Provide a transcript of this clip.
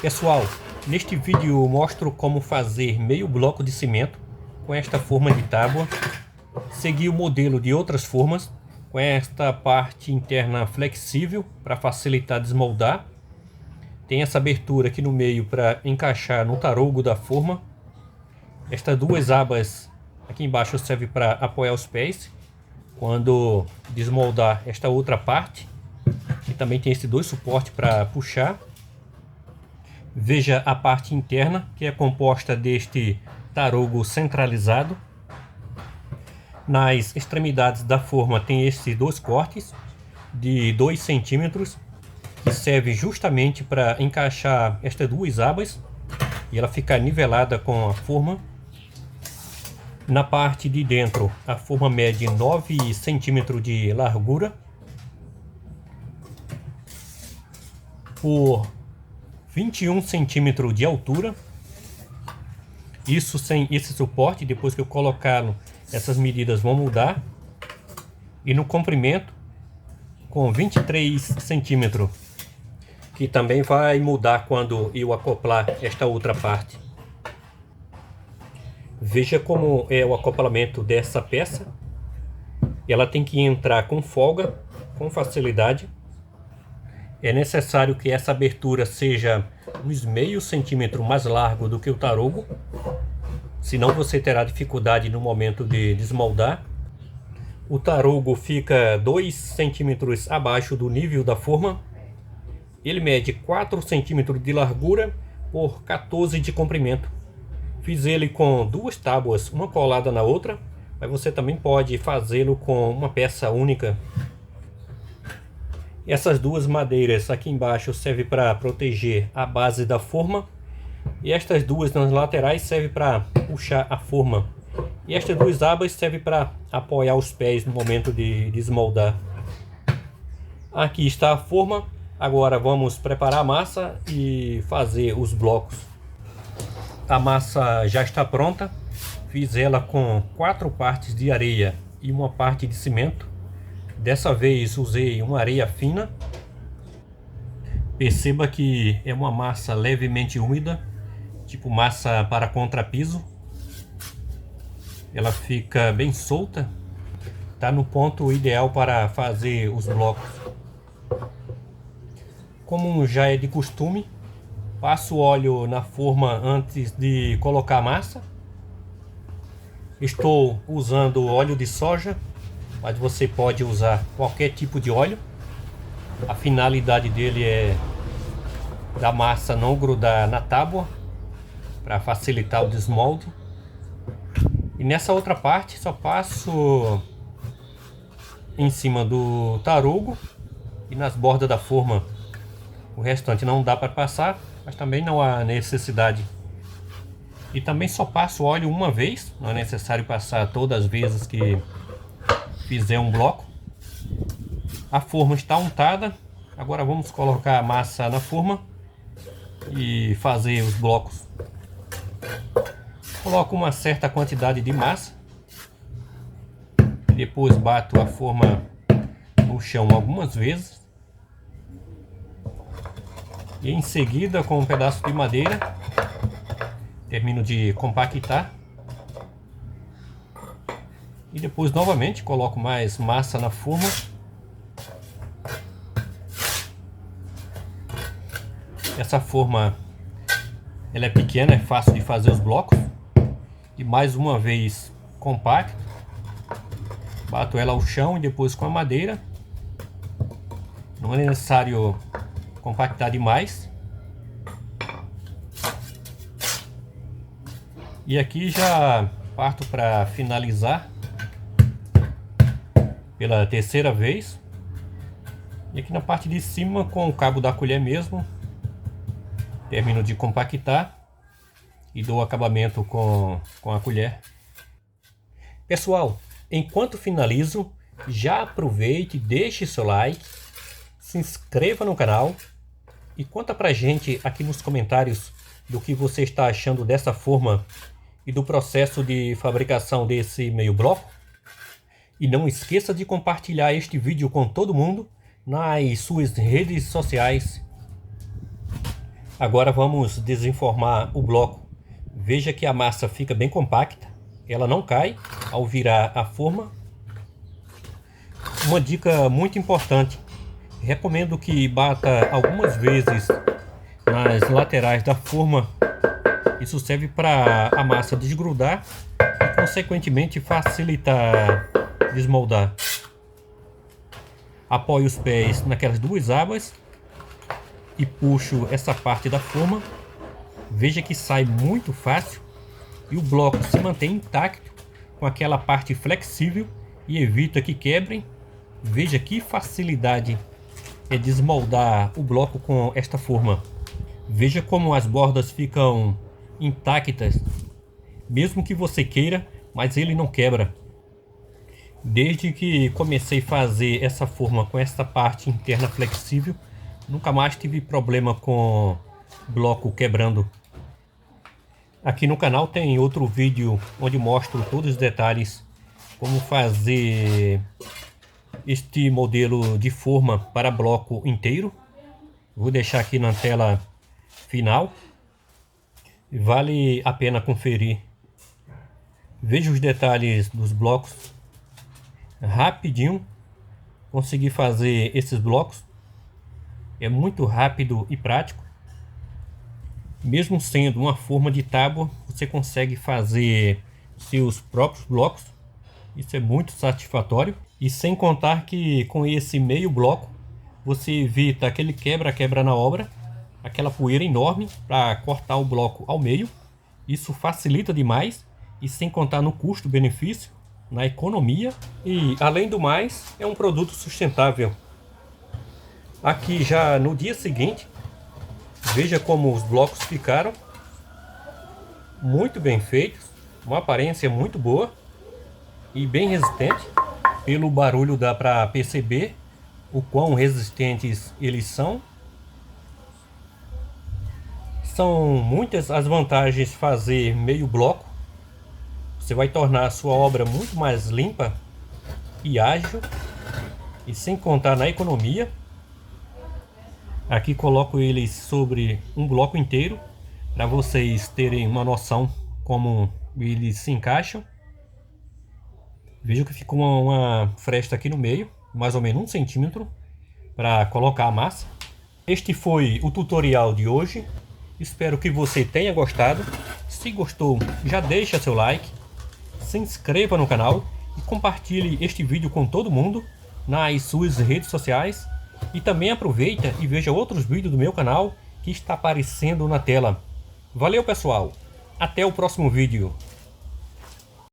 Pessoal, neste vídeo eu mostro como fazer meio bloco de cimento com esta forma de tábua. Seguir o modelo de outras formas com esta parte interna flexível para facilitar desmoldar. Tem essa abertura aqui no meio para encaixar no tarougo da forma. Estas duas abas aqui embaixo servem para apoiar os pés quando desmoldar esta outra parte. E também tem esses dois suportes para puxar. Veja a parte interna, que é composta deste tarougo centralizado. Nas extremidades da forma tem esses dois cortes de 2 centímetros, que servem justamente para encaixar estas duas abas e ela ficar nivelada com a forma. Na parte de dentro, a forma mede 9 centímetros de largura por 21 centímetros de altura. Isso sem esse suporte. Depois que eu colocá-lo, essas medidas vão mudar. E no comprimento, com 23 centímetros, que também vai mudar quando eu acoplar esta outra parte. Veja como é o acoplamento dessa peça. Ela tem que entrar com folga, com facilidade. É necessário que essa abertura seja uns meio centímetro mais largo do que o tarougo, senão você terá dificuldade no momento de desmoldar. O tarougo fica 2 centímetros abaixo do nível da forma. Ele mede 4 centímetros de largura por 14 de comprimento. Fiz ele com duas tábuas, uma colada na outra, mas você também pode fazê-lo com uma peça única. Essas duas madeiras aqui embaixo servem para proteger a base da forma. E estas duas nas laterais servem para puxar a forma. E estas duas abas servem para apoiar os pés no momento de desmoldar. Aqui está a forma. Agora vamos preparar a massa e fazer os blocos. A massa já está pronta. Fiz ela com 4 partes de areia e uma parte de cimento. Dessa vez usei uma areia fina. Perceba que é uma massa levemente úmida, tipo massa para contrapiso. Ela fica bem solta. Está no ponto ideal para fazer os blocos. Como já é de costume, passo óleo na forma antes de colocar a massa. Estou usando óleo de soja, mas você pode usar qualquer tipo de óleo. A finalidade dele é da massa não grudar na tábua, para facilitar o desmolde. E nessa outra parte só passo em cima do tarougo e nas bordas da forma. O restante não dá para passar, mas também não há necessidade. E também só passo óleo uma vez, não é necessário passar todas as vezes que fizer um bloco. A forma está untada. Agora vamos colocar a massa na forma e fazer os blocos. Coloco uma certa quantidade de massa. Depois bato a forma no chão algumas vezes. E em seguida, com um pedaço de madeira, termino de compactar. E depois novamente coloco mais massa na forma. Essa forma ela é pequena, é fácil de fazer os blocos. E mais uma vez compacto. Bato ela ao chão e depois com a madeira. Não é necessário compactar demais. E aqui já parto para finalizar pela terceira vez. E aqui na parte de cima, com o cabo da colher mesmo, termino de compactar e dou acabamento com a colher. Pessoal, enquanto finalizo, já aproveite, deixe seu like, se inscreva no canal e conta pra gente aqui nos comentários do que você está achando dessa forma e do processo de fabricação desse meio bloco. E não esqueça de compartilhar este vídeo com todo mundo nas suas redes sociais. Agora vamos desenformar o bloco. Veja que a massa fica bem compacta, ela não cai ao virar a forma. Uma dica muito importante: recomendo que bata algumas vezes nas laterais da forma. Isso serve para a massa desgrudar e consequentemente facilitar desmoldar. Apoio os pés naquelas duas abas e puxo essa parte da forma. Veja que sai muito fácil e o bloco se mantém intacto com aquela parte flexível e evita que quebrem. Veja que facilidade é desmoldar o bloco com esta forma. Veja como as bordas ficam intactas, mesmo que você queira, mas ele não quebra. Desde que comecei a fazer essa forma com essa parte interna flexível, nunca mais tive problema com bloco quebrando. Aqui no canal tem outro vídeo onde mostro todos os detalhes como fazer este modelo de forma para bloco inteiro. Vou deixar aqui na tela final. Vale a pena conferir. Veja os detalhes dos blocos. Rapidinho consegui fazer esses blocos. É muito rápido e prático. Mesmo sendo uma forma de tábua, você consegue fazer seus próprios blocos. Isso é muito satisfatório. E sem contar que com esse meio bloco você evita aquele quebra-quebra na obra, aquela poeira enorme para cortar o bloco ao meio. Isso facilita demais, e sem contar no custo-benefício, na economia, e além do mais é um produto sustentável. Aqui já no dia seguinte, veja como os blocos ficaram muito bem feitos, uma aparência muito boa e bem resistente. Pelo barulho dá para perceber o quão resistentes eles são. São muitas as vantagens de fazer meio bloco. Você vai tornar a sua obra muito mais limpa e ágil, e sem contar na economia. Aqui coloco eles sobre um bloco inteiro para vocês terem uma noção como eles se encaixam. Veja que ficou uma fresta aqui no meio, mais ou menos 1 centímetro, para colocar a massa. Este foi o tutorial de hoje. Espero que você tenha gostado. Se gostou, já deixa seu like, se inscreva no canal e compartilhe este vídeo com todo mundo nas suas redes sociais. E também aproveita e veja outros vídeos do meu canal que está aparecendo na tela. Valeu, pessoal! Até o próximo vídeo.